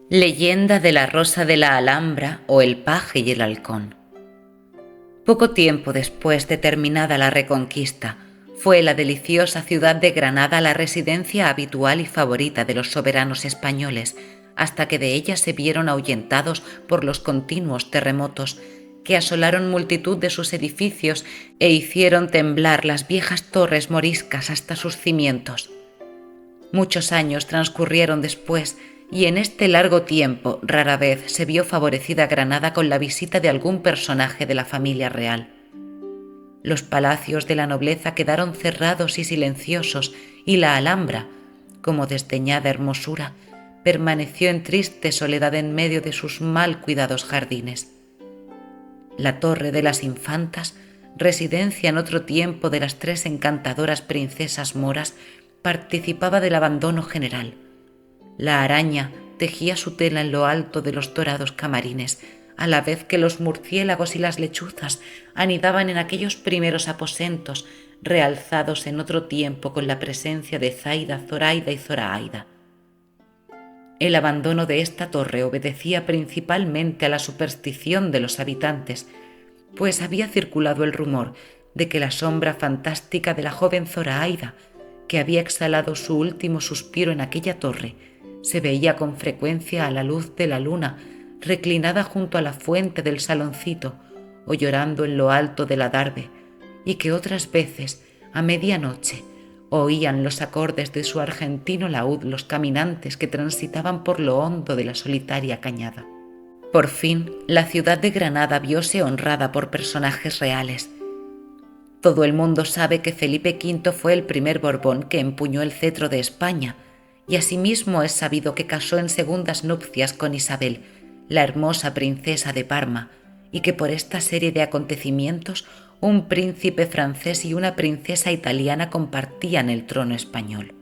Leyenda de la Rosa de la Alhambra o el Paje y el Halcón. Poco tiempo después de terminada la Reconquista, fue la deliciosa ciudad de Granada la residencia habitual y favorita de los soberanos españoles, hasta que de ella se vieron ahuyentados por los continuos terremotos que asolaron multitud de sus edificios e hicieron temblar las viejas torres moriscas hasta sus cimientos. Muchos años transcurrieron después y en este largo tiempo rara vez se vio favorecida Granada con la visita de algún personaje de la familia real. Los palacios de la nobleza quedaron cerrados y silenciosos y la Alhambra, como desdeñada hermosura, permaneció en triste soledad en medio de sus mal cuidados jardines. La Torre de las Infantas, residencia en otro tiempo de las tres encantadoras princesas moras, participaba del abandono general. La araña tejía su tela en lo alto de los dorados camarines, a la vez que los murciélagos y las lechuzas anidaban en aquellos primeros aposentos, realzados en otro tiempo con la presencia de Zaida, Zoraida y Zoraida. El abandono de esta torre obedecía principalmente a la superstición de los habitantes, pues había circulado el rumor de que la sombra fantástica de la joven Zoraida, que había exhalado su último suspiro en aquella torre, se veía con frecuencia a la luz de la luna, reclinada junto a la fuente del saloncito o llorando en lo alto del adarve, y que otras veces, a medianoche, oían los acordes de su argentino laúd los caminantes que transitaban por lo hondo de la solitaria cañada. Por fin, la ciudad de Granada vióse honrada por personajes reales. Todo el mundo sabe que Felipe V fue el primer Borbón que empuñó el cetro de España, y asimismo es sabido que casó en segundas nupcias con Isabel, la hermosa princesa de Parma, y que por esta serie de acontecimientos un príncipe francés y una princesa italiana compartían el trono español.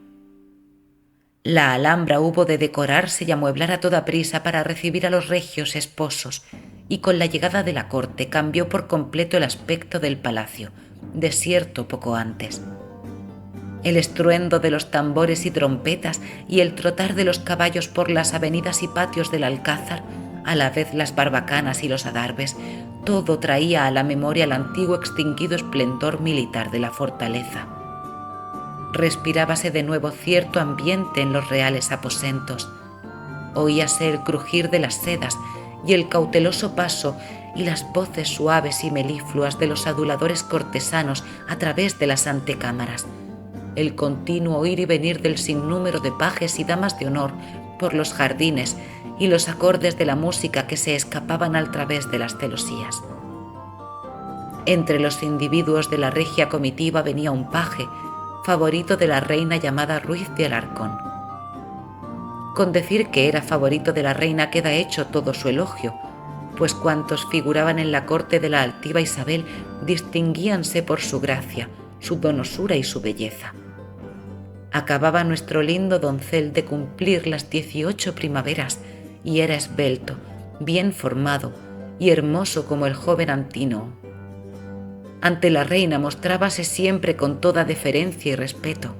La Alhambra hubo de decorarse y amueblar a toda prisa para recibir a los regios esposos, y con la llegada de la corte cambió por completo el aspecto del palacio, desierto poco antes. El estruendo de los tambores y trompetas y el trotar de los caballos por las avenidas y patios del Alcázar, a la vez las barbacanas y los adarves, todo traía a la memoria el antiguo extinguido esplendor militar de la fortaleza. Respirábase de nuevo cierto ambiente en los reales aposentos. Oíase el crujir de las sedas y el cauteloso paso y las voces suaves y melifluas de los aduladores cortesanos a través de las antecámaras, el continuo ir y venir del sinnúmero de pajes y damas de honor por los jardines y los acordes de la música que se escapaban al través de las celosías. Entre los individuos de la regia comitiva venía un paje, favorito de la reina llamada Ruiz de Alarcón. Con decir que era favorito de la reina queda hecho todo su elogio, pues cuantos figuraban en la corte de la altiva Isabel distinguíanse por su gracia, su donosura y su belleza. Acababa nuestro lindo doncel de cumplir las 18 primaveras y era esbelto, bien formado y hermoso como el joven Antínoo. Ante la reina mostrábase siempre con toda deferencia y respeto,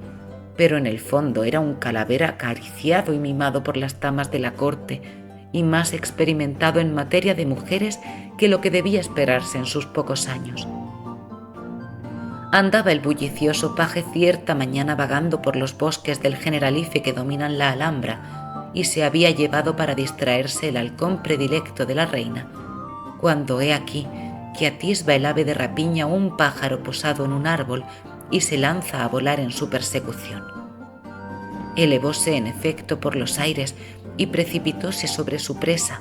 pero en el fondo era un calavera acariciado y mimado por las damas de la corte y más experimentado en materia de mujeres que lo que debía esperarse en sus pocos años. Andaba el bullicioso paje cierta mañana vagando por los bosques del Generalife que dominan la Alhambra y se había llevado para distraerse el halcón predilecto de la reina, cuando he aquí que atisba el ave de rapiña un pájaro posado en un árbol y se lanza a volar en su persecución. Elevóse en efecto por los aires y precipitóse sobre su presa,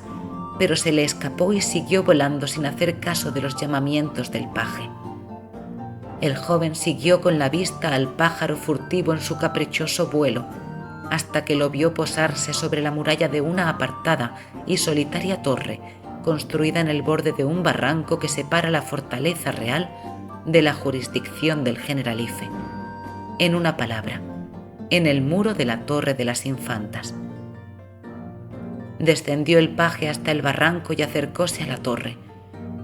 pero se le escapó y siguió volando sin hacer caso de los llamamientos del paje. El joven siguió con la vista al pájaro furtivo en su caprichoso vuelo, hasta que lo vio posarse sobre la muralla de una apartada y solitaria torre, construida en el borde de un barranco que separa la fortaleza real de la jurisdicción del Generalife. En una palabra, en el muro de la Torre de las Infantas. Descendió el paje hasta el barranco y acercóse a la torre,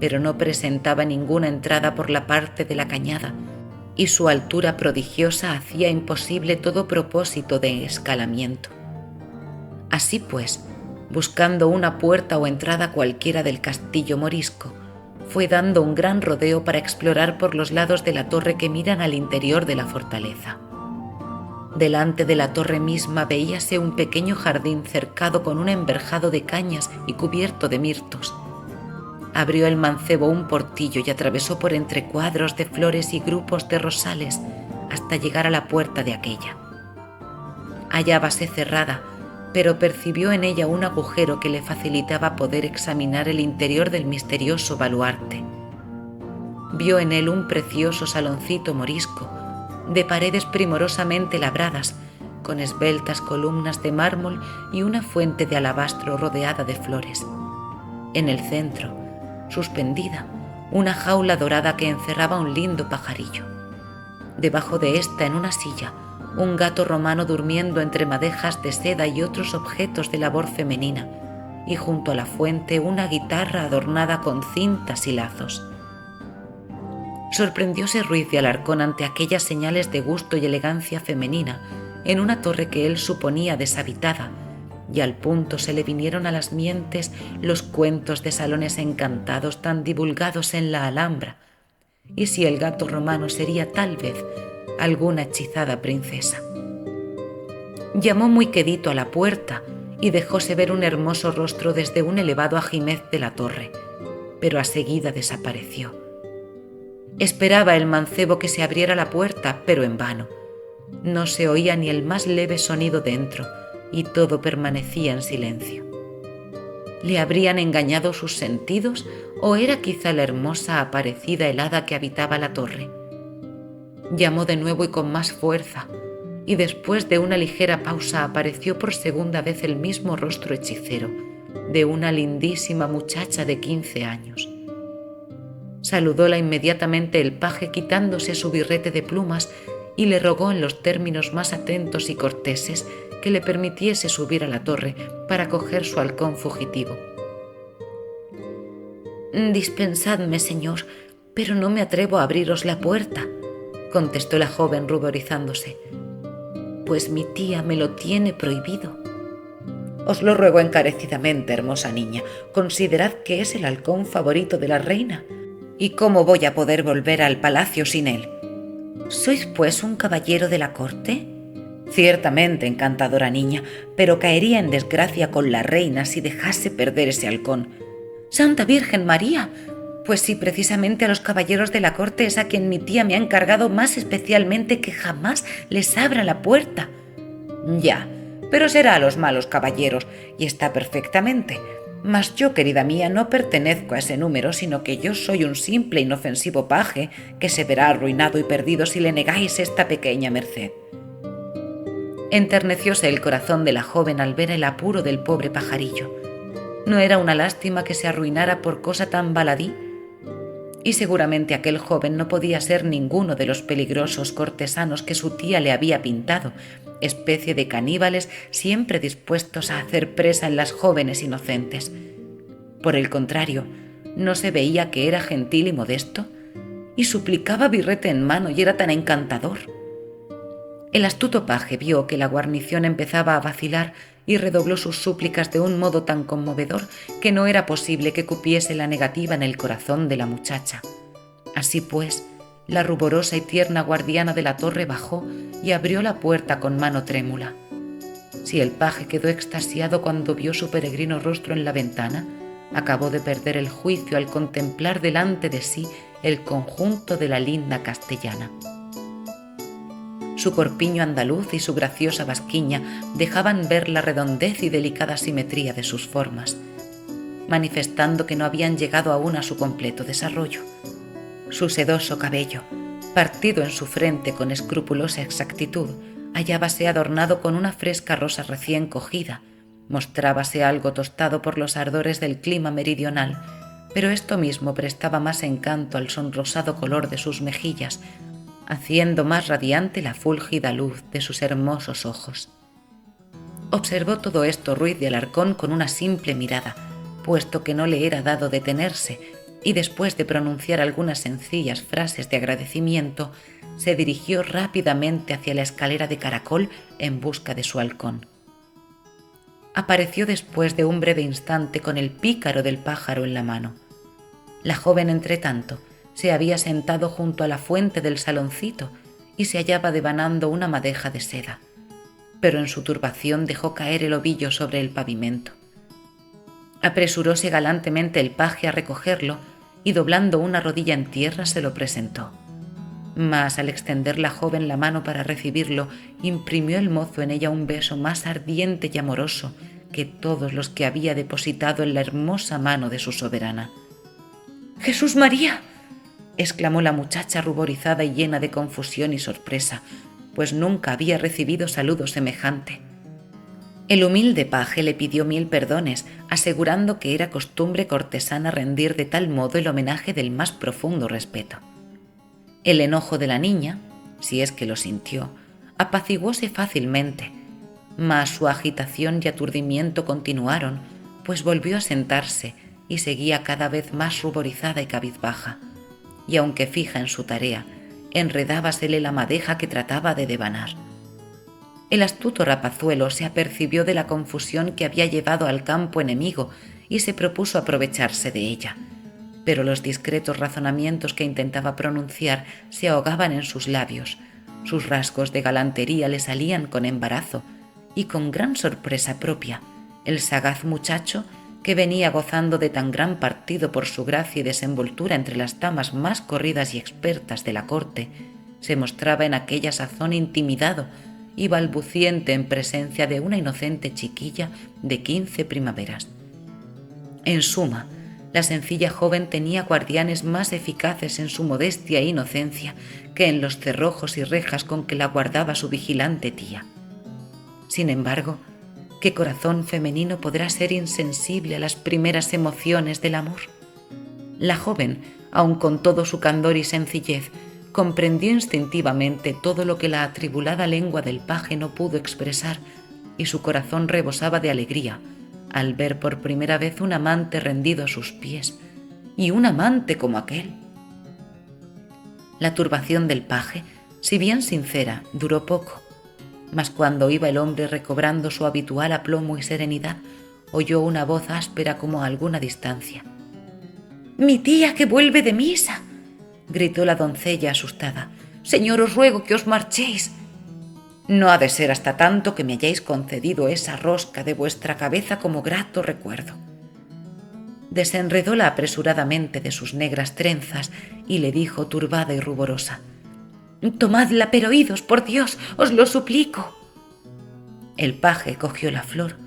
pero no presentaba ninguna entrada por la parte de la cañada, y su altura prodigiosa hacía imposible todo propósito de escalamiento. Así pues, buscando una puerta o entrada cualquiera del castillo morisco. Fue dando un gran rodeo para explorar por los lados de la torre que miran al interior de la fortaleza. Delante de la torre misma veíase un pequeño jardín cercado con un enverjado de cañas y cubierto de mirtos. Abrió el mancebo un portillo y atravesó por entre cuadros de flores y grupos de rosales hasta llegar a la puerta de aquella. Hallábase cerrada, pero percibió en ella un agujero que le facilitaba poder examinar el interior del misterioso baluarte. Vio en él un precioso saloncito morisco, de paredes primorosamente labradas, con esbeltas columnas de mármol y una fuente de alabastro rodeada de flores. En el centro, suspendida, una jaula dorada que encerraba un lindo pajarillo. Debajo de ésta, en una silla, un gato romano durmiendo entre madejas de seda y otros objetos de labor femenina, y junto a la fuente una guitarra adornada con cintas y lazos. Sorprendióse Ruiz de Alarcón ante aquellas señales de gusto y elegancia femenina en una torre que él suponía deshabitada, y al punto se le vinieron a las mientes los cuentos de salones encantados tan divulgados en la Alhambra, y si el gato romano sería tal vez alguna hechizada princesa. Llamó muy quedito a la puerta y dejóse ver un hermoso rostro desde un elevado ajimez de la torre, pero a seguida desapareció. Esperaba el mancebo que se abriera la puerta, pero en vano. No se oía ni el más leve sonido dentro, y todo permanecía en silencio. ¿Le habrían engañado sus sentidos o era quizá la hermosa aparecida helada que habitaba la torre? Llamó de nuevo y con más fuerza, y después de una ligera pausa apareció por segunda vez el mismo rostro hechicero, de una lindísima muchacha de 15 años. Saludóla inmediatamente el paje quitándose su birrete de plumas y le rogó en los términos más atentos y corteses que le permitiese subir a la torre para coger su halcón fugitivo. «Dispensadme, señor, pero no me atrevo a abriros la puerta», contestó la joven ruborizándose, «pues mi tía me lo tiene prohibido». «Os lo ruego encarecidamente, hermosa niña, considerad que es el halcón favorito de la reina. ¿Y cómo voy a poder volver al palacio sin él?» «¿Sois, pues, un caballero de la corte?» «Ciertamente, encantadora niña, pero caería en desgracia con la reina si dejase perder ese halcón». «¡Santa Virgen María! Pues sí, precisamente a los caballeros de la corte es a quien mi tía me ha encargado más especialmente que jamás les abra la puerta». «Ya, pero será a los malos caballeros, y está perfectamente. Mas yo, querida mía, no pertenezco a ese número, sino que yo soy un simple e inofensivo paje que se verá arruinado y perdido si le negáis esta pequeña merced». Enternecióse el corazón de la joven al ver el apuro del pobre pajarillo. ¿No era una lástima que se arruinara por cosa tan baladí? Y seguramente aquel joven no podía ser ninguno de los peligrosos cortesanos que su tía le había pintado, especie de caníbales siempre dispuestos a hacer presa en las jóvenes inocentes. Por el contrario, ¿no se veía que era gentil y modesto? Y suplicaba birrete en mano y era tan encantador. El astuto paje vio que la guarnición empezaba a vacilar y redobló sus súplicas de un modo tan conmovedor que no era posible que cupiese la negativa en el corazón de la muchacha. Así pues, la ruborosa y tierna guardiana de la torre bajó y abrió la puerta con mano trémula. Si el paje quedó extasiado cuando vio su peregrino rostro en la ventana, acabó de perder el juicio al contemplar delante de sí el conjunto de la linda castellana. Su corpiño andaluz y su graciosa basquiña dejaban ver la redondez y delicada simetría de sus formas, manifestando que no habían llegado aún a su completo desarrollo. Su sedoso cabello, partido en su frente con escrupulosa exactitud, hallábase adornado con una fresca rosa recién cogida. Mostrábase algo tostado por los ardores del clima meridional, pero esto mismo prestaba más encanto al sonrosado color de sus mejillas, haciendo más radiante la fúlgida luz de sus hermosos ojos. Observó todo esto Ruiz de Alarcón con una simple mirada, puesto que no le era dado detenerse, y después de pronunciar algunas sencillas frases de agradecimiento, se dirigió rápidamente hacia la escalera de caracol en busca de su halcón. apareció después de un breve instante con el pícaro del pájaro en la mano. La joven, entretanto, se había sentado junto a la fuente del saloncito y se hallaba devanando una madeja de seda, pero en su turbación dejó caer el ovillo sobre el pavimento. Apresuróse galantemente el paje a recogerlo y, doblando una rodilla en tierra, se lo presentó. Mas al extender la joven la mano para recibirlo, imprimió el mozo en ella un beso más ardiente y amoroso que todos los que había depositado en la hermosa mano de su soberana. «¡Jesús María!», exclamó la muchacha ruborizada y llena de confusión y sorpresa, pues nunca había recibido saludo semejante. El humilde paje le pidió 1000 perdones, asegurando que era costumbre cortesana rendir de tal modo el homenaje del más profundo respeto. El enojo de la niña, si es que lo sintió, apaciguóse fácilmente, mas su agitación y aturdimiento continuaron, pues volvió a sentarse y seguía cada vez más ruborizada y cabizbaja, y aunque fija en su tarea, enredábasele la madeja que trataba de devanar. El astuto rapazuelo se apercibió de la confusión que había llevado al campo enemigo y se propuso aprovecharse de ella, pero los discretos razonamientos que intentaba pronunciar se ahogaban en sus labios, sus rasgos de galantería le salían con embarazo, y con gran sorpresa propia, el sagaz muchacho, que venía gozando de tan gran partido por su gracia y desenvoltura entre las damas más corridas y expertas de la corte, se mostraba en aquella sazón intimidado y balbuciente en presencia de una inocente chiquilla de 15 primaveras. En suma, la sencilla joven tenía guardianes más eficaces en su modestia e inocencia que en los cerrojos y rejas con que la guardaba su vigilante tía. Sin embargo, ¿qué corazón femenino podrá ser insensible a las primeras emociones del amor? La joven, aun con todo su candor y sencillez, comprendió instintivamente todo lo que la atribulada lengua del paje no pudo expresar, y su corazón rebosaba de alegría al ver por primera vez un amante rendido a sus pies, y un amante como aquel. La turbación del paje, si bien sincera, duró poco, mas cuando iba el hombre recobrando su habitual aplomo y serenidad, oyó una voz áspera como a alguna distancia. «¡Mi tía, que vuelve de misa!», gritó la doncella asustada. «Señor, os ruego que os marchéis». «No ha de ser hasta tanto que me hayáis concedido esa rosca de vuestra cabeza como grato recuerdo». Desenredóla apresuradamente de sus negras trenzas y le dijo turbada y ruborosa: «Tomadla, pero oídos, por Dios, os lo suplico». El paje cogió la flor,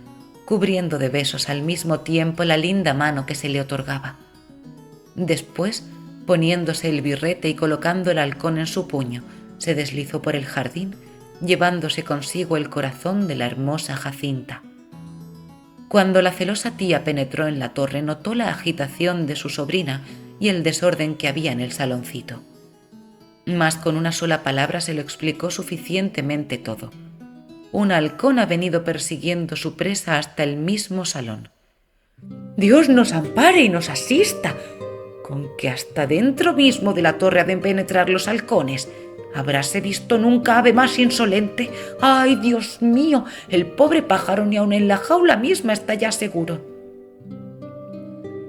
cubriendo de besos al mismo tiempo la linda mano que se le otorgaba. Después, poniéndose el birrete y colocando el halcón en su puño, se deslizó por el jardín, llevándose consigo el corazón de la hermosa Jacinta. Cuando la celosa tía penetró en la torre, notó la agitación de su sobrina y el desorden que había en el saloncito. Mas con una sola palabra se lo explicó suficientemente todo. Un halcón ha venido persiguiendo su presa hasta el mismo salón. «Dios nos ampare y nos asista, con que hasta dentro mismo de la torre ha de penetrar los halcones. ¿Habráse visto nunca ave más insolente? ¡Ay, Dios mío! El pobre pájaro ni aun en la jaula misma está ya seguro».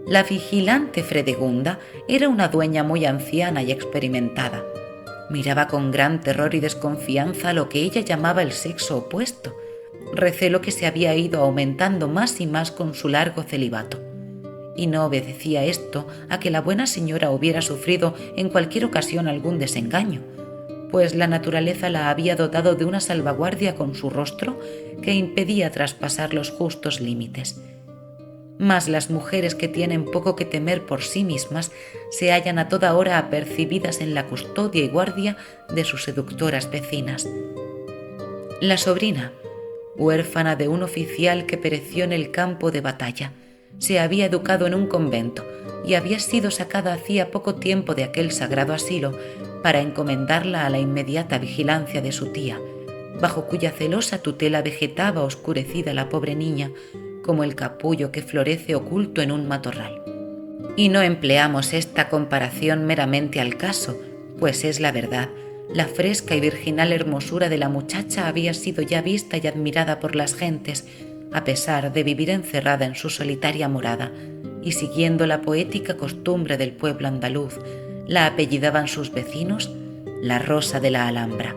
La vigilante Fredegunda era una dueña muy anciana y experimentada. Miraba con gran terror y desconfianza lo que ella llamaba el sexo opuesto, recelo que se había ido aumentando más y más con su largo celibato. Y no obedecía esto a que la buena señora hubiera sufrido en cualquier ocasión algún desengaño, pues la naturaleza la había dotado de una salvaguardia con su rostro que impedía traspasar los justos límites. Mas las mujeres que tienen poco que temer por sí mismas se hallan a toda hora apercibidas en la custodia y guardia de sus seductoras vecinas. La sobrina, huérfana de un oficial que pereció en el campo de batalla, se había educado en un convento y había sido sacada hacía poco tiempo de aquel sagrado asilo para encomendarla a la inmediata vigilancia de su tía, bajo cuya celosa tutela vegetaba oscurecida la pobre niña, como el capullo que florece oculto en un matorral. Y no empleamos esta comparación meramente al caso, pues es la verdad, la fresca y virginal hermosura de la muchacha había sido ya vista y admirada por las gentes, a pesar de vivir encerrada en su solitaria morada, y siguiendo la poética costumbre del pueblo andaluz, la apellidaban sus vecinos la Rosa de la Alhambra.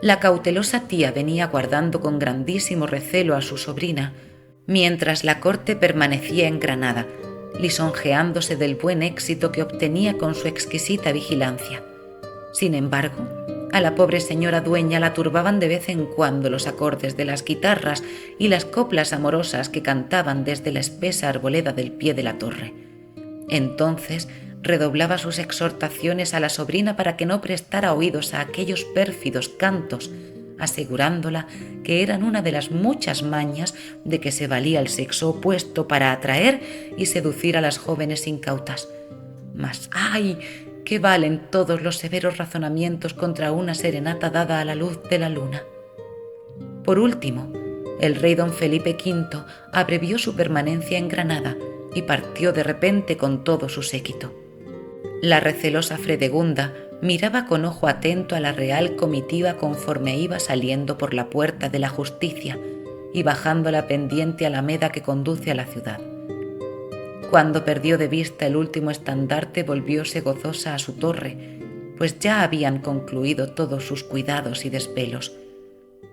La cautelosa tía venía guardando con grandísimo recelo a su sobrina, mientras la corte permanecía en Granada, lisonjeándose del buen éxito que obtenía con su exquisita vigilancia. Sin embargo, a la pobre señora dueña la turbaban de vez en cuando los acordes de las guitarras y las coplas amorosas que cantaban desde la espesa arboleda del pie de la torre. Entonces redoblaba sus exhortaciones a la sobrina para que no prestara oídos a aquellos pérfidos cantos, asegurándola que eran una de las muchas mañas de que se valía el sexo opuesto para atraer y seducir a las jóvenes incautas. Mas ¡ay!, ¿qué valen todos los severos razonamientos contra una serenata dada a la luz de la luna? Por último, el rey don Felipe V abrevió su permanencia en Granada y partió de repente con todo su séquito. La recelosa Fredegunda miraba con ojo atento a la real comitiva conforme iba saliendo por la puerta de la Justicia y bajando la pendiente alameda que conduce a la ciudad. Cuando perdió de vista el último estandarte, volvióse gozosa a su torre, pues ya habían concluido todos sus cuidados y desvelos.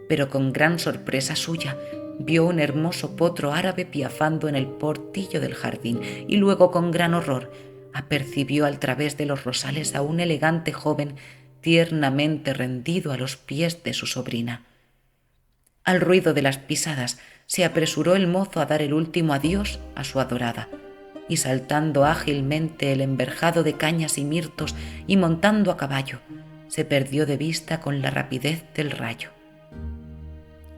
Pero con gran sorpresa suya, vio un hermoso potro árabe piafando en el portillo del jardín y luego, con gran horror, apercibió al través de los rosales a un elegante joven tiernamente rendido a los pies de su sobrina. Al ruido de las pisadas se apresuró el mozo a dar el último adiós a su adorada, y saltando ágilmente el enverjado de cañas y mirtos y montando a caballo, se perdió de vista con la rapidez del rayo.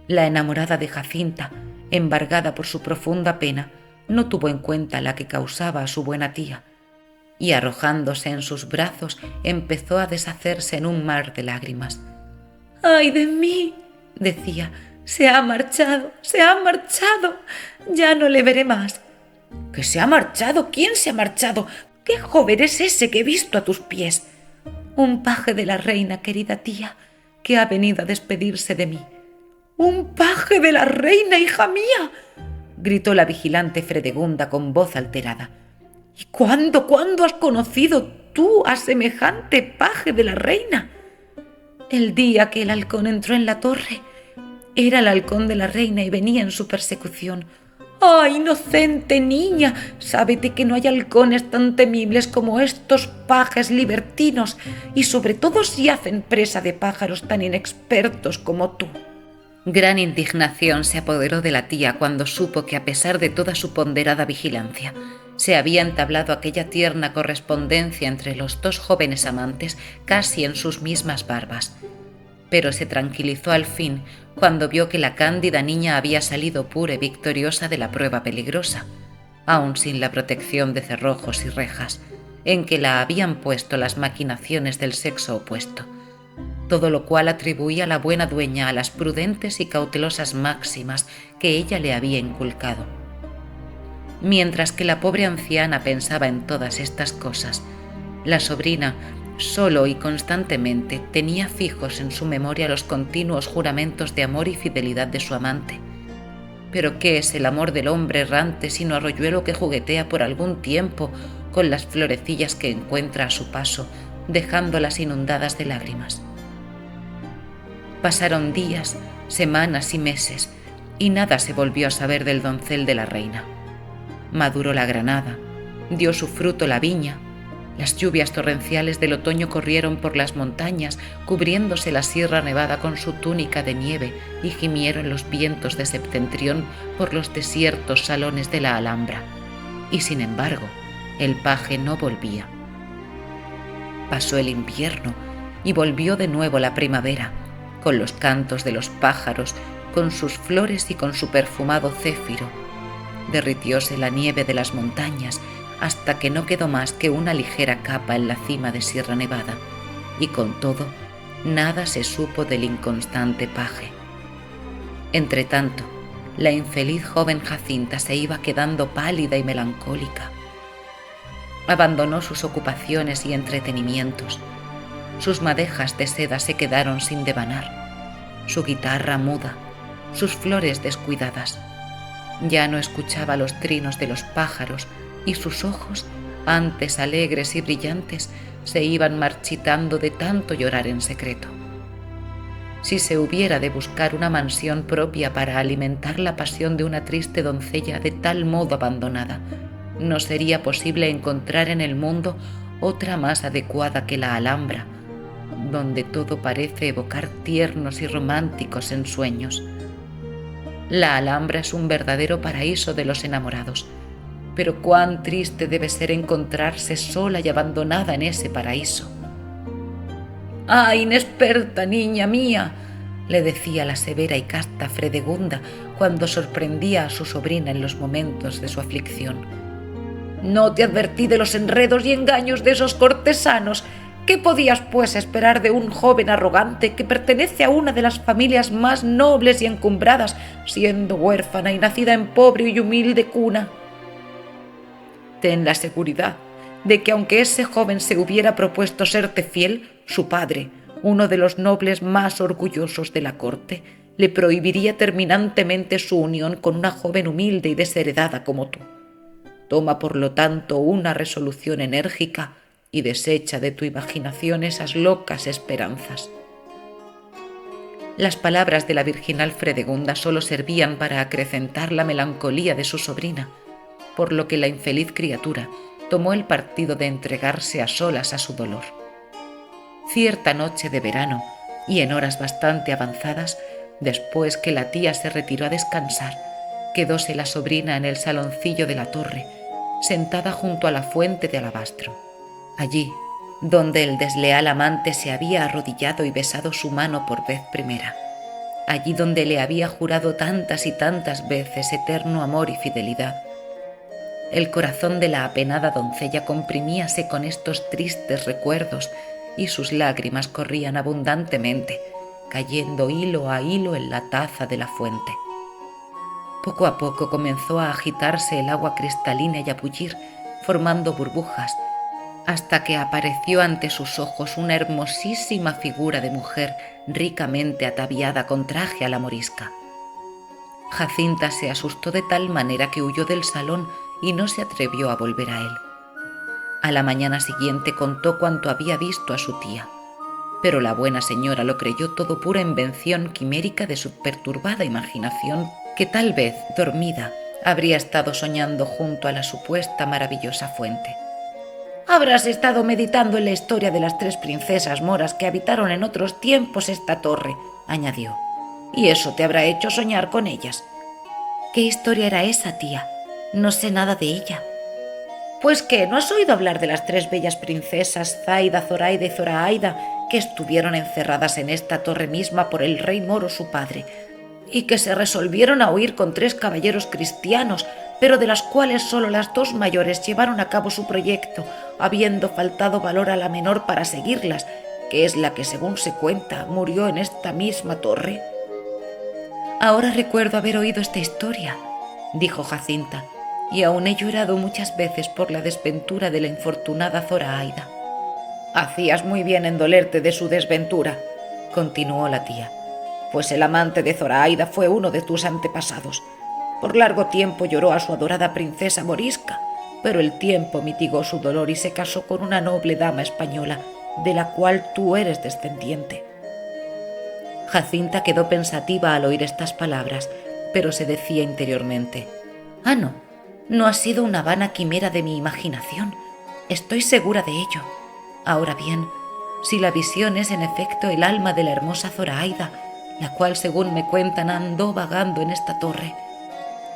La enamorada de Jacinta, embargada por su profunda pena, no tuvo en cuenta la que causaba a su buena tía, y arrojándose en sus brazos empezó a deshacerse en un mar de lágrimas. «¡Ay de mí!», decía, «se ha marchado, se ha marchado, ya no le veré más». «¿Que se ha marchado? ¿Quién se ha marchado? ¿Qué joven es ese que he visto a tus pies?» «Un paje de la reina, querida tía, que ha venido a despedirse de mí». «¿Un paje de la reina, hija mía?», gritó la vigilante Fredegunda con voz alterada. «¿Y cuándo has conocido tú a semejante paje de la reina?» «El día que el halcón entró en la torre. Era el halcón de la reina y venía en su persecución». «¡Ay, inocente niña! Sábete que no hay halcones tan temibles como estos pajes libertinos, y sobre todo si hacen presa de pájaros tan inexpertos como tú». Gran indignación se apoderó de la tía cuando supo que, a pesar de toda su ponderada vigilancia, se había entablado aquella tierna correspondencia entre los dos jóvenes amantes casi en sus mismas barbas. Pero se tranquilizó al fin cuando vio que la cándida niña había salido pura y victoriosa de la prueba peligrosa, aun sin la protección de cerrojos y rejas, en que la habían puesto las maquinaciones del sexo opuesto, todo lo cual atribuía la buena dueña a las prudentes y cautelosas máximas que ella le había inculcado. Mientras que la pobre anciana pensaba en todas estas cosas, la sobrina solo y constantemente tenía fijos en su memoria los continuos juramentos de amor y fidelidad de su amante. Pero ¿qué es el amor del hombre errante sino arroyuelo que juguetea por algún tiempo con las florecillas que encuentra a su paso, dejándolas inundadas de lágrimas? Pasaron días, semanas y meses, y nada se volvió a saber del doncel de la reina. Maduró la granada, dio su fruto la viña. Las lluvias torrenciales del otoño corrieron por las montañas, cubriéndose la Sierra Nevada con su túnica de nieve, y gimieron los vientos de septentrión por los desiertos salones de la Alhambra. Y sin embargo, el paje no volvía. Pasó el invierno y volvió de nuevo la primavera, con los cantos de los pájaros, con sus flores y con su perfumado céfiro. Derritióse la nieve de las montañas hasta que no quedó más que una ligera capa en la cima de Sierra Nevada, y con todo, nada se supo del inconstante paje. Entretanto, la infeliz joven Jacinta se iba quedando pálida y melancólica. Abandonó sus ocupaciones y entretenimientos. Sus madejas de seda se quedaron sin devanar, su guitarra muda, sus flores descuidadas. Ya no escuchaba los trinos de los pájaros y sus ojos, antes alegres y brillantes, se iban marchitando de tanto llorar en secreto. Si se hubiera de buscar una mansión propia para alimentar la pasión de una triste doncella de tal modo abandonada, no sería posible encontrar en el mundo otra más adecuada que la Alhambra, donde todo parece evocar tiernos y románticos ensueños. La Alhambra es un verdadero paraíso de los enamorados, pero cuán triste debe ser encontrarse sola y abandonada en ese paraíso. ¡Ah, inexperta niña mía!, le decía la severa y casta Fredegunda cuando sorprendía a su sobrina en los momentos de su aflicción. «No te advertí de los enredos y engaños de esos cortesanos. ¿Qué podías, pues, esperar de un joven arrogante que pertenece a una de las familias más nobles y encumbradas, siendo huérfana y nacida en pobre y humilde cuna? Ten la seguridad de que aunque ese joven se hubiera propuesto serte fiel, su padre, uno de los nobles más orgullosos de la corte, le prohibiría terminantemente su unión con una joven humilde y desheredada como tú. Toma, por lo tanto, una resolución enérgica y desecha de tu imaginación esas locas esperanzas». Las palabras de la virginal Fredegunda solo servían para acrecentar la melancolía de su sobrina, por lo que la infeliz criatura tomó el partido de entregarse a solas a su dolor. Cierta noche de verano, y en horas bastante avanzadas, después que la tía se retiró a descansar, quedóse la sobrina en el saloncillo de la torre, sentada junto a la fuente de alabastro. Allí, donde el desleal amante se había arrodillado y besado su mano por vez primera. Allí donde le había jurado tantas y tantas veces eterno amor y fidelidad. El corazón de la apenada doncella comprimíase con estos tristes recuerdos y sus lágrimas corrían abundantemente, cayendo hilo a hilo en la taza de la fuente. Poco a poco comenzó a agitarse el agua cristalina y a bullir, formando burbujas, hasta que apareció ante sus ojos una hermosísima figura de mujer ricamente ataviada con traje a la morisca. Jacinta se asustó de tal manera que huyó del salón y no se atrevió a volver a él. A la mañana siguiente contó cuanto había visto a su tía, pero la buena señora lo creyó todo pura invención quimérica de su perturbada imaginación, que tal vez, dormida, habría estado soñando junto a la supuesta maravillosa fuente. «Habrás estado meditando en la historia de las 3 princesas moras que habitaron en otros tiempos esta torre», añadió, «y eso te habrá hecho soñar con ellas». «¿Qué historia era esa, tía? No sé nada de ella». «Pues qué, ¿no has oído hablar de las 3 bellas princesas, Zaida, Zoraida y Zoraida, que estuvieron encerradas en esta torre misma por el rey moro su padre, y que se resolvieron a huir con 3 caballeros cristianos, pero de las cuales solo las 2 mayores llevaron a cabo su proyecto, habiendo faltado valor a la menor para seguirlas, que es la que, según se cuenta, murió en esta misma torre?» «Ahora recuerdo haber oído esta historia», dijo Jacinta, «y aún he llorado muchas veces por la desventura de la infortunada Zoraida». «Hacías muy bien en dolerte de su desventura», continuó la tía, «pues el amante de Zoraida fue uno de tus antepasados. Por largo tiempo lloró a su adorada princesa morisca, pero el tiempo mitigó su dolor y se casó con una noble dama española, de la cual tú eres descendiente». Jacinta quedó pensativa al oír estas palabras, pero se decía interiormente: «Ah, no ha sido una vana quimera de mi imaginación. Estoy segura de ello. Ahora bien, si la visión es en efecto el alma de la hermosa Zoraida, la cual, según me cuentan, andó vagando en esta torre,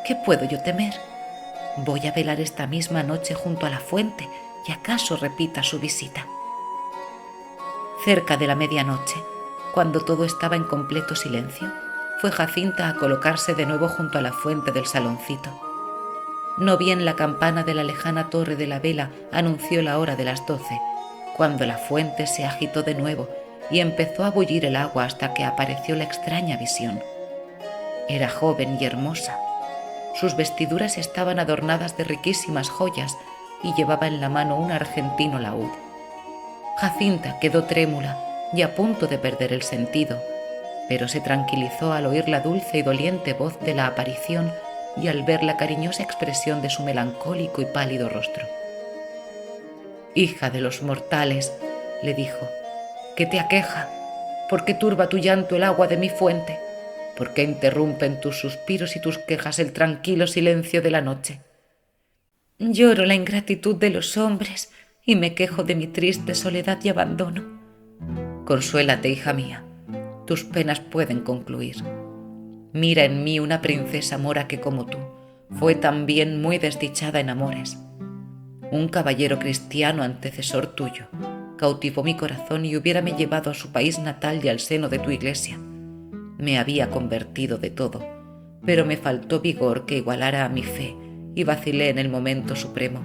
¿qué puedo yo temer? Voy a velar esta misma noche junto a la fuente y acaso repita su visita». Cerca de la medianoche, cuando todo estaba en completo silencio, fue Jacinta a colocarse de nuevo junto a la fuente del saloncito. No bien la campana de la lejana torre de la vela anunció la hora de las 12, cuando la fuente se agitó de nuevo y empezó a bullir el agua hasta que apareció la extraña visión. Era joven y hermosa. Sus vestiduras estaban adornadas de riquísimas joyas y llevaba en la mano un argentino laúd. Jacinta quedó trémula y a punto de perder el sentido, pero se tranquilizó al oír la dulce y doliente voz de la aparición y al ver la cariñosa expresión de su melancólico y pálido rostro. «Hija de los mortales», le dijo, «¿qué te aqueja? ¿Por qué turba tu llanto el agua de mi fuente? ¿Por qué interrumpen tus suspiros y tus quejas el tranquilo silencio de la noche?» «Lloro la ingratitud de los hombres y me quejo de mi triste soledad y abandono». «Consuélate, hija mía, tus penas pueden concluir. Mira en mí una princesa mora que, como tú, fue también muy desdichada en amores. Un caballero cristiano antecesor tuyo cautivó mi corazón y hubiérame llevado a su país natal y al seno de tu iglesia. Me había convertido de todo, pero me faltó vigor que igualara a mi fe y vacilé en el momento supremo,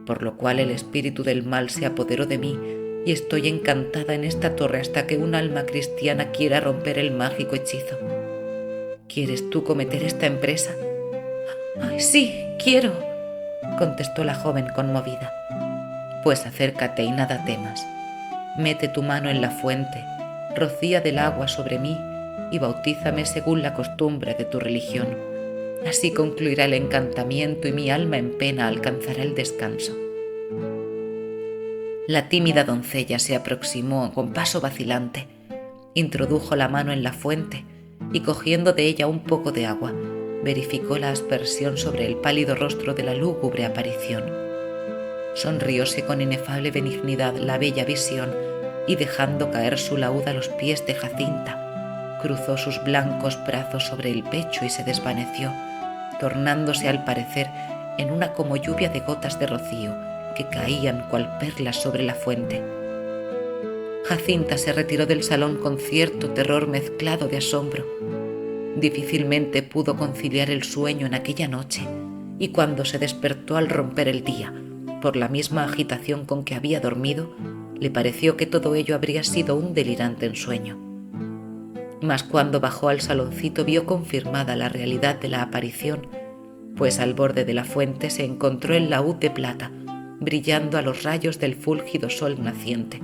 por lo cual el espíritu del mal se apoderó de mí y estoy encantada en esta torre hasta que un alma cristiana quiera romper el mágico hechizo. ¿Quieres tú cometer esta empresa?» «Ay, sí, quiero», contestó la joven conmovida. «Pues acércate y nada temas. Mete tu mano en la fuente, rocía del agua sobre mí y bautízame según la costumbre de tu religión. Así concluirá el encantamiento y mi alma en pena alcanzará el descanso». La tímida doncella se aproximó con paso vacilante, introdujo la mano en la fuente y, cogiendo de ella un poco de agua, verificó la aspersión sobre el pálido rostro de la lúgubre aparición. Sonrióse con inefable benignidad la bella visión y, dejando caer su laúd a los pies de Jacinta, cruzó sus blancos brazos sobre el pecho y se desvaneció, tornándose al parecer en una como lluvia de gotas de rocío que caían cual perlas sobre la fuente. Jacinta se retiró del salón con cierto terror mezclado de asombro. Difícilmente pudo conciliar el sueño en aquella noche, y cuando se despertó al romper el día, por la misma agitación con que había dormido, le pareció que todo ello habría sido un delirante ensueño. Mas cuando bajó al saloncito vio confirmada la realidad de la aparición, pues al borde de la fuente se encontró el laúd de plata, brillando a los rayos del fúlgido sol naciente.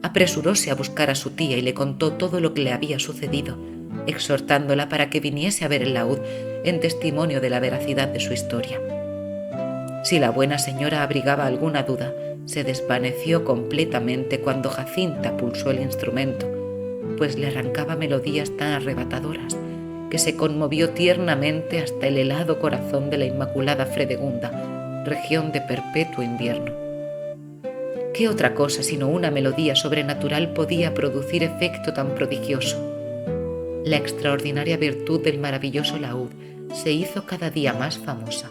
Apresuróse a buscar a su tía y le contó todo lo que le había sucedido, exhortándola para que viniese a ver el laúd en testimonio de la veracidad de su historia. Si la buena señora abrigaba alguna duda, se desvaneció completamente cuando Jacinta pulsó el instrumento, pues le arrancaba melodías tan arrebatadoras que se conmovió tiernamente hasta el helado corazón de la Inmaculada Fredegunda, región de perpetuo invierno. ¿Qué otra cosa sino una melodía sobrenatural podía producir efecto tan prodigioso? La extraordinaria virtud del maravilloso laúd se hizo cada día más famosa.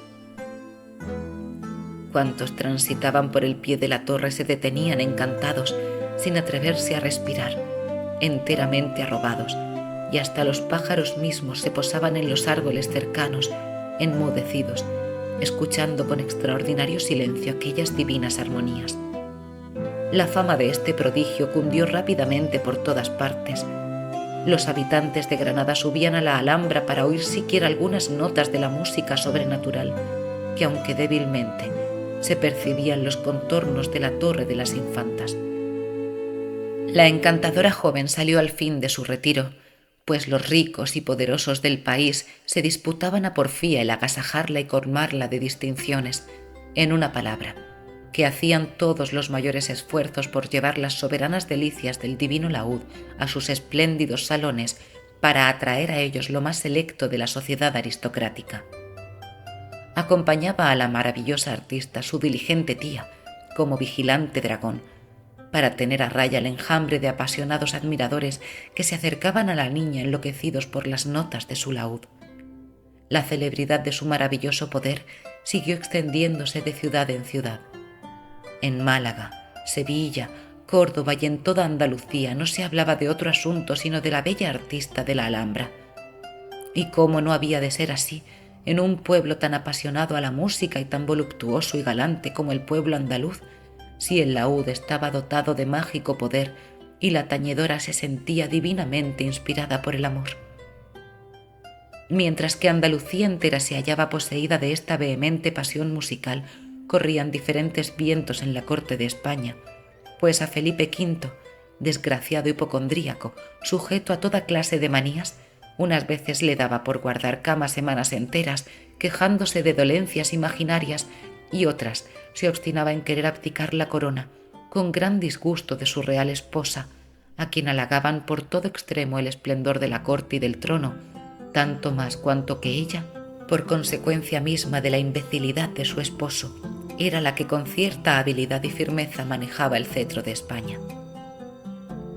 Cuantos transitaban por el pie de la torre se detenían encantados, sin atreverse a respirar, enteramente arrobados, y hasta los pájaros mismos se posaban en los árboles cercanos, enmudecidos, escuchando con extraordinario silencio aquellas divinas armonías. La fama de este prodigio cundió rápidamente por todas partes. Los habitantes de Granada subían a la Alhambra para oír siquiera algunas notas de la música sobrenatural, que aunque débilmente, se percibían los contornos de la Torre de las Infantas. La encantadora joven salió al fin de su retiro, pues los ricos y poderosos del país se disputaban a porfía el agasajarla y colmarla de distinciones, en una palabra, que hacían todos los mayores esfuerzos por llevar las soberanas delicias del divino laúd a sus espléndidos salones para atraer a ellos lo más selecto de la sociedad aristocrática. Acompañaba a la maravillosa artista su diligente tía, como vigilante dragón, para tener a raya el enjambre de apasionados admiradores que se acercaban a la niña enloquecidos por las notas de su laúd. La celebridad de su maravilloso poder siguió extendiéndose de ciudad en ciudad. En Málaga, Sevilla, Córdoba y en toda Andalucía no se hablaba de otro asunto sino de la bella artista de la Alhambra. ¿Y cómo no había de ser así en un pueblo tan apasionado a la música y tan voluptuoso y galante como el pueblo andaluz, si el laúd estaba dotado de mágico poder y la tañedora se sentía divinamente inspirada por el amor? Mientras que Andalucía entera se hallaba poseída de esta vehemente pasión musical, corrían diferentes vientos en la corte de España, pues a Felipe V, desgraciado hipocondríaco, sujeto a toda clase de manías, unas veces le daba por guardar cama semanas enteras, quejándose de dolencias imaginarias, y otras se obstinaba en querer abdicar la corona, con gran disgusto de su real esposa, a quien halagaban por todo extremo el esplendor de la corte y del trono, tanto más cuanto que ella, por consecuencia misma de la imbecilidad de su esposo, era la que con cierta habilidad y firmeza manejaba el cetro de España.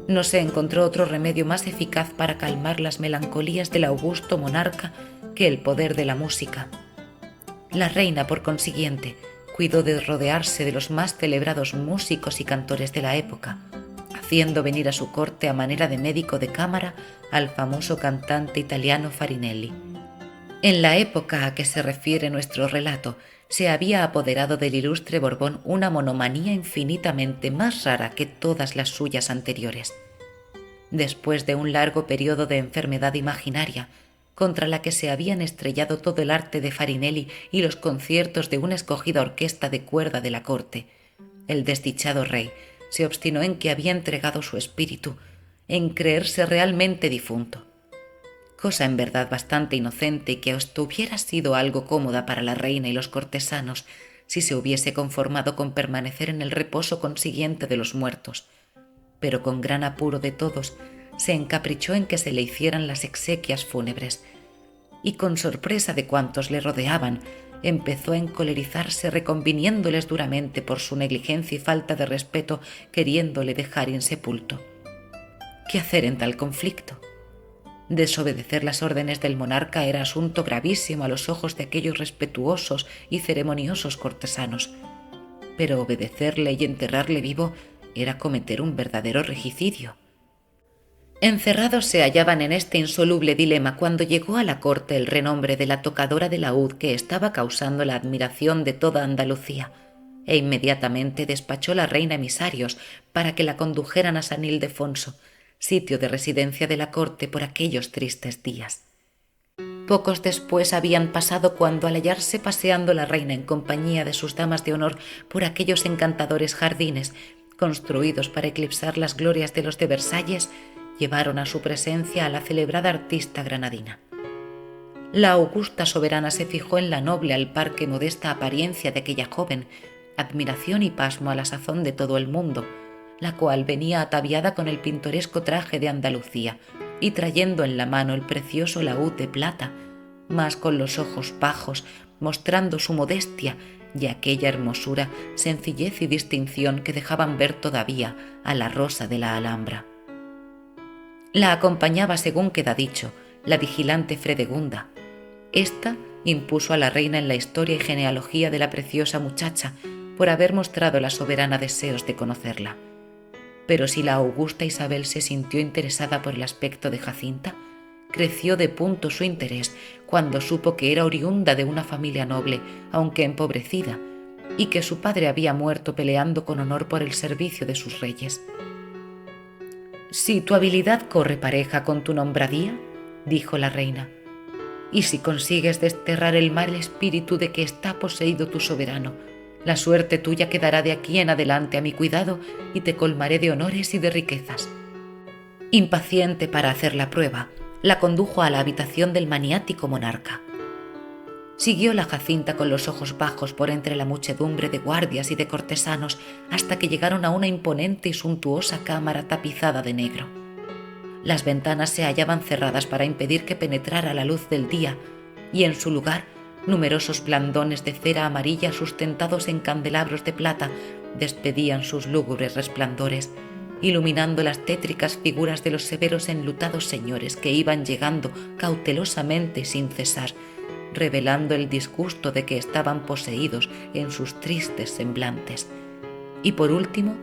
No se encontró otro remedio más eficaz para calmar las melancolías del augusto monarca que el poder de la música. La reina, por consiguiente, cuidó de rodearse de los más celebrados músicos y cantores de la época, haciendo venir a su corte a manera de médico de cámara al famoso cantante italiano Farinelli. En la época a que se refiere nuestro relato, se había apoderado del ilustre Borbón una monomanía infinitamente más rara que todas las suyas anteriores. Después de un largo periodo de enfermedad imaginaria, contra la que se habían estrellado todo el arte de Farinelli y los conciertos de una escogida orquesta de cuerda de la corte, el desdichado rey se obstinó en que había entregado su espíritu, en creerse realmente difunto, cosa en verdad bastante inocente y que hasta hubiera sido algo cómoda para la reina y los cortesanos si se hubiese conformado con permanecer en el reposo consiguiente de los muertos, pero con gran apuro de todos se encaprichó en que se le hicieran las exequias fúnebres, y con sorpresa de cuantos le rodeaban, empezó a encolerizarse reconviniéndoles duramente por su negligencia y falta de respeto, queriéndole dejar insepulto. ¿Qué hacer en tal conflicto? Desobedecer las órdenes del monarca era asunto gravísimo a los ojos de aquellos respetuosos y ceremoniosos cortesanos, pero obedecerle y enterrarle vivo era cometer un verdadero regicidio. Encerrados se hallaban en este insoluble dilema cuando llegó a la corte el renombre de la tocadora de laúd que estaba causando la admiración de toda Andalucía, e inmediatamente despachó la reina emisarios para que la condujeran a San Ildefonso, sitio de residencia de la corte por aquellos tristes días. Pocos después habían pasado cuando, al hallarse paseando la reina en compañía de sus damas de honor por aquellos encantadores jardines, construidos para eclipsar las glorias de los de Versalles, llevaron a su presencia a la celebrada artista granadina. La augusta soberana se fijó en la noble al par que modesta apariencia de aquella joven, admiración y pasmo a la sazón de todo el mundo, la cual venía ataviada con el pintoresco traje de Andalucía y trayendo en la mano el precioso laúd de plata, mas con los ojos bajos, mostrando su modestia y aquella hermosura, sencillez y distinción que dejaban ver todavía a la rosa de la Alhambra. La acompañaba, según queda dicho, la vigilante Fredegunda. Esta impuso a la reina en la historia y genealogía de la preciosa muchacha por haber mostrado la soberana deseos de conocerla. Pero si la augusta Isabel se sintió interesada por el aspecto de Jacinta, creció de punto su interés cuando supo que era oriunda de una familia noble, aunque empobrecida, y que su padre había muerto peleando con honor por el servicio de sus reyes. «Si tu habilidad corre pareja con tu nombradía», dijo la reina, «y si consigues desterrar el mal espíritu de que está poseído tu soberano, la suerte tuya quedará de aquí en adelante a mi cuidado y te colmaré de honores y de riquezas». Impaciente para hacer la prueba, la condujo a la habitación del maniático monarca. Siguió la Jacinta con los ojos bajos por entre la muchedumbre de guardias y de cortesanos hasta que llegaron a una imponente y suntuosa cámara tapizada de negro. Las ventanas se hallaban cerradas para impedir que penetrara la luz del día, y en su lugar numerosos blandones de cera amarilla sustentados en candelabros de plata despedían sus lúgubres resplandores, iluminando las tétricas figuras de los severos enlutados señores que iban llegando cautelosamente sin cesar, revelando el disgusto de que estaban poseídos en sus tristes semblantes. Y por último,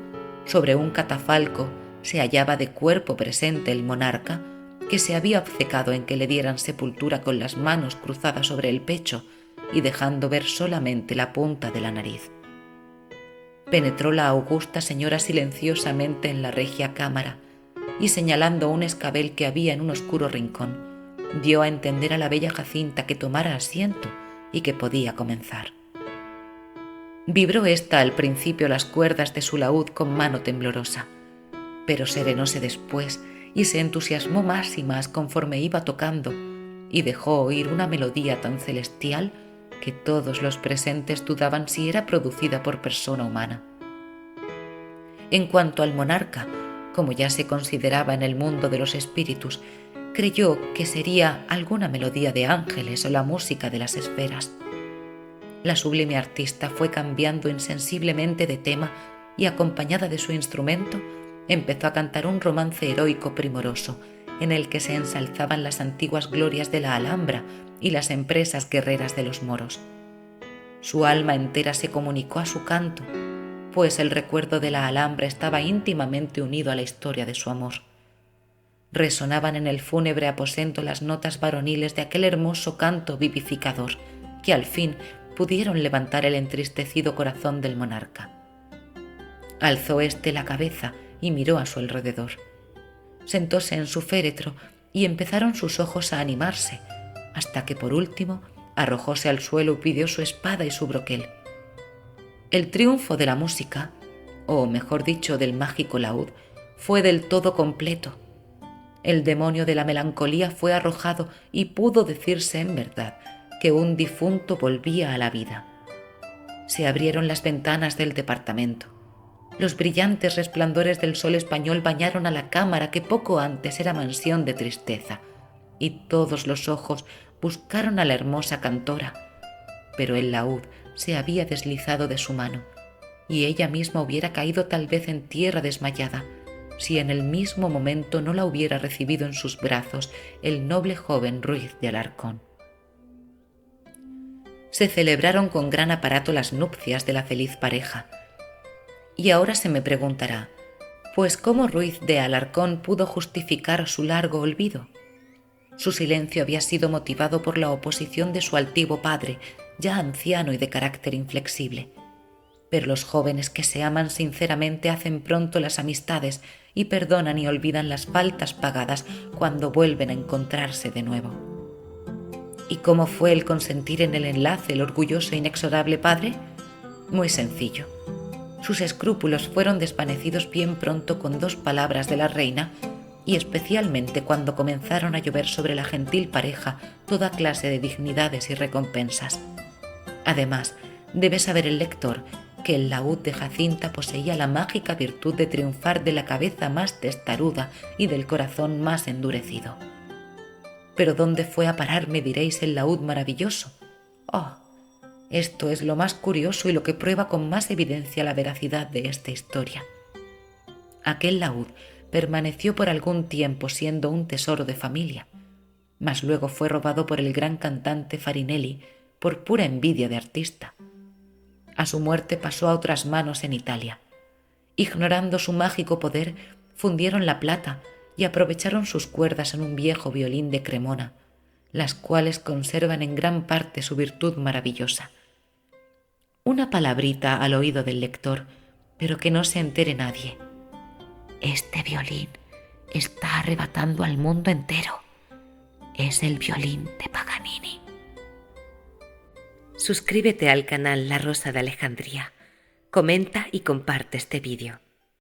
sobre un catafalco se hallaba de cuerpo presente el monarca, que se había obcecado en que le dieran sepultura con las manos cruzadas sobre el pecho y dejando ver solamente la punta de la nariz. Penetró la augusta señora silenciosamente en la regia cámara y, señalando un escabel que había en un oscuro rincón, dio a entender a la bella Jacinta que tomara asiento y que podía comenzar. Vibró ésta al principio las cuerdas de su laúd con mano temblorosa. pero serenóse después y se entusiasmó más y más conforme iba tocando, y dejó oír una melodía tan celestial que todos los presentes dudaban si era producida por persona humana. En cuanto al monarca, como ya se consideraba en el mundo de los espíritus, creyó que sería alguna melodía de ángeles o la música de las esferas. La sublime artista fue cambiando insensiblemente de tema y, acompañada de su instrumento, empezó a cantar un romance heroico primoroso, en el que se ensalzaban las antiguas glorias de la Alhambra y las empresas guerreras de los moros. Su alma entera se comunicó a su canto, pues el recuerdo de la Alhambra estaba íntimamente unido a la historia de su amor. Resonaban en el fúnebre aposento las notas varoniles de aquel hermoso canto vivificador, que al fin pudieron levantar el entristecido corazón del monarca. Alzó éste la cabeza y miró a su alrededor. Sentóse en su féretro y empezaron sus ojos a animarse, hasta que por último arrojóse al suelo y pidió su espada y su broquel. El triunfo de la música, o mejor dicho, del mágico laúd, fue del todo completo. El demonio de la melancolía fue arrojado y pudo decirse en verdad que un difunto volvía a la vida. Se abrieron las ventanas del departamento. Los brillantes resplandores del sol español bañaron a la cámara que poco antes era mansión de tristeza, y todos los ojos buscaron a la hermosa cantora, pero el laúd se había deslizado de su mano, y ella misma hubiera caído tal vez en tierra desmayada, si en el mismo momento no la hubiera recibido en sus brazos el noble joven Ruiz de Alarcón. Se celebraron con gran aparato las nupcias de la feliz pareja. Y ahora se me preguntará, pues ¿cómo Ruiz de Alarcón pudo justificar su largo olvido? Su silencio había sido motivado por la oposición de su altivo padre, ya anciano y de carácter inflexible. Pero los jóvenes que se aman sinceramente hacen pronto las amistades y perdonan y olvidan las faltas pagadas cuando vuelven a encontrarse de nuevo. ¿Y cómo fue el consentir en el enlace el orgulloso e inexorable padre? Muy sencillo. Sus escrúpulos fueron desvanecidos bien pronto con 2 palabras de la reina, y especialmente cuando comenzaron a llover sobre la gentil pareja toda clase de dignidades y recompensas. Además, debe saber el lector que el laúd de Jacinta poseía la mágica virtud de triunfar de la cabeza más testaruda y del corazón más endurecido. ¿Pero dónde fue a parar, me diréis, el laúd maravilloso? ¡Oh! Esto es lo más curioso y lo que prueba con más evidencia la veracidad de esta historia. Aquel laúd permaneció por algún tiempo siendo un tesoro de familia, mas luego fue robado por el gran cantante Farinelli por pura envidia de artista. A su muerte pasó a otras manos en Italia. Ignorando su mágico poder, fundieron la plata y aprovecharon sus cuerdas en un viejo violín de Cremona, las cuales conservan en gran parte su virtud maravillosa. Una palabrita al oído del lector, pero que no se entere nadie. Este violín está arrebatando al mundo entero. Es el violín de Paganini. Suscríbete al canal La Rosa de Alejandría, comenta y comparte este vídeo.